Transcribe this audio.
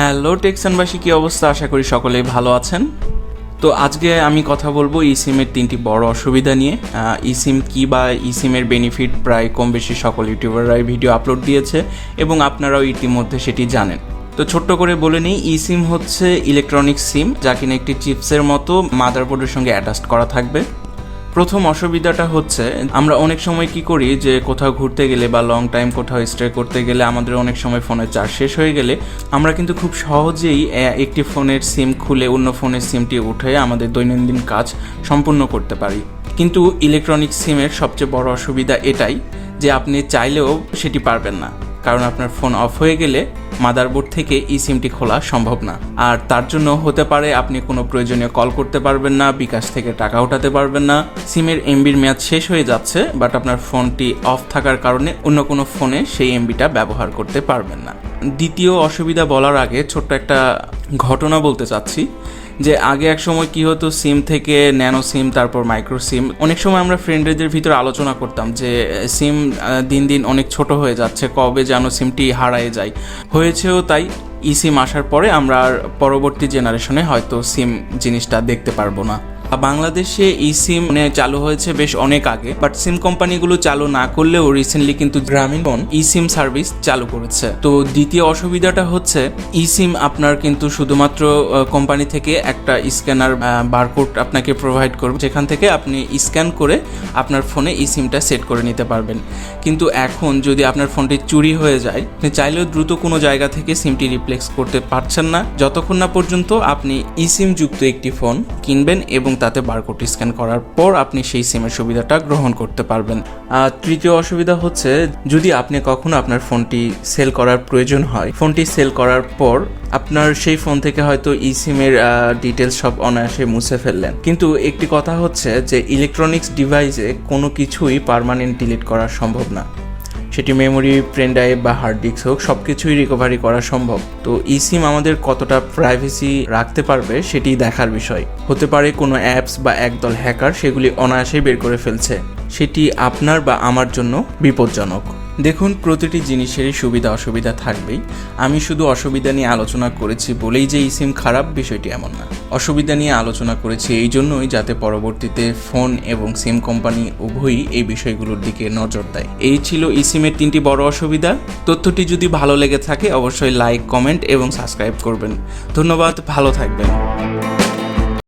Hello টেকসনবাসী, কি অবস্থা? আশা করি সকলেই ভালো আছেন। তো আজকে আমি কথা বলবো ইসিমের 3টি বড় অসুবিধা নিয়ে। ইসিম কি বা ইসিমের বেনিফিট প্রায় কম বেশি সকল ইউটিউবাররাই ভিডিও আপলোড দিয়েছে এবং আপনারাও ইতিমধ্যে সেটি জানেন। তো ছোট্ট করে বলে নিই, ইসিম হচ্ছে ইলেকট্রনিক সিম, যা কিনা একটি চিপসের মতো মাদারবোর্ডের সঙ্গে অ্যাটাচ করা থাকবে। প্রথম অসুবিধাটা হচ্ছে, আমরা অনেক সময় কি করি যে কোথাও ঘুরতে গেলে বা লং টাইম কোথাও স্টে করতে গেলে আমাদের অনেক সময় ফোনের চার্জ শেষ হয়ে গেলে আমরা কিন্তু খুব সহজেই একটি ফোনের সিম খুলে অন্য ফোনের সিমটি উঠে আমাদের দৈনন্দিন কাজ সম্পূর্ণ করতে পারি। কিন্তু ইলেকট্রনিক সিমের সবচেয়ে বড় অসুবিধা এটাই যে আপনি চাইলেও সেটি পারবেন না, কারণ আপনার ফোন অফ হয়ে গেলে মাদারবোর্ড থেকে ই সিমটি খোলা সম্ভব না। আর তার জন্য হতে পারে আপনি কোনো প্রয়োজনীয় কল করতে পারবেন না, বিকাশ থেকে টাকা ওঠাতে পারবেন না, সিমের এমবির মেয়াদ শেষ হয়ে যাচ্ছে, বাট আপনার ফোনটি অফ থাকার কারণে অন্য কোনো ফোনে সেই এমবিটা ব্যবহার করতে পারবেন না। দ্বিতীয় অসুবিধা বলার আগে ছোট্ট একটা ঘটনা বলতে চাচ্ছি যে আগে এক সময় কি হতো, সিম থেকে ন্যানো সিম, তারপর মাইক্রো সিম। অনেক সময় আমরা ফ্রেন্ডদের ভিতরে আলোচনা করতাম যে সিম দিন দিন অনেক ছোট হয়ে যাচ্ছে, কবে যেন সিমটি হারায় যায়। হয়েছেও তাই। ই সিম আসার পরে আমরা আর পরবর্তী জেনারেশনে হয়তো সিম জিনিসটা দেখতে পারবো না। বাংলাদেশে ই সিম চালু হয়েছে বেশ অনেক আগে, বাট সিম কোম্পানিগুলো চালু না করলেও রিসেন্টলি কিন্তু গ্রামীণফোন ই সিম সার্ভিস চালু করেছে। তো দ্বিতীয় অসুবিধাটা হচ্ছে, ই সিম আপনার কিন্তু শুধুমাত্র কোম্পানি থেকে একটা স্ক্যানার বারকোড আপনাকে প্রোভাইড করবে, যেখান থেকে আপনি স্ক্যান করে আপনার ফোনে ই সিমটা সেট করে নিতে পারবেন। কিন্তু এখন যদি আপনার ফোনটি চুরি হয়ে যায়, আপনি চাইলেও দ্রুত কোনো জায়গা থেকে সিমটি রিপ্লেস করতে পারছেন না, যতক্ষণ না পর্যন্ত আপনি ই সিম যুক্ত একটি ফোন কিনবেন এবং তাতে বারকোড স্ক্যান করার পর আপনি সেই সিমের সুবিধাটা গ্রহণ করতে পারবেন। তৃতীয় অসুবিধা হচ্ছে, যদি আপনি কখনো আপনার ফোনটি সেল করার প্রয়োজন হয়, ফোনটি সেল করার পর আপনার সেই ফোন থেকে হয়তো ই সিমের ডিটেলস সব অনায়াসে মুছে ফেললেন, কিন্তু একটি কথা হচ্ছে যে ইলেকট্রনিক্স ডিভাইসে কোনো কিছুই পার্মানেন্ট ডিলিট করা সম্ভব না। সেটি মেমোরি, পেন ড্রাইভ বা হার্ড ডিস্ক হোক, সব কিছুই রিকভারি করা সম্ভব। তো ই সিম আমাদের কতটা প্রাইভেসি রাখতে পারবে সেটি দেখার বিষয়। হতে পারে কোনো অ্যাপস বা একদল হ্যাকার সেগুলি অনায়াসেই বের করে ফেলছে, সেটি আপনার বা আমার জন্য বিপজ্জনক। দেখুন, প্রতিটি জিনিসেরই সুবিধা অসুবিধা থাকবেই। আমি শুধু অসুবিধা নিয়ে আলোচনা করেছি বলেই যে ই সিম খারাপ, বিষয়টি এমন না। অসুবিধা নিয়ে আলোচনা করেছি এই জন্যই যাতে পরবর্তীতে ফোন এবং সিম কোম্পানি উভয়ই এই বিষয়গুলোর দিকে নজর দেয়। এই ছিল ই সিমের 3টি বড় অসুবিধা। তথ্যটি যদি ভালো লেগে থাকে অবশ্যই লাইক, কমেন্ট এবং সাবস্ক্রাইব করবেন। ধন্যবাদ, ভালো থাকবেন।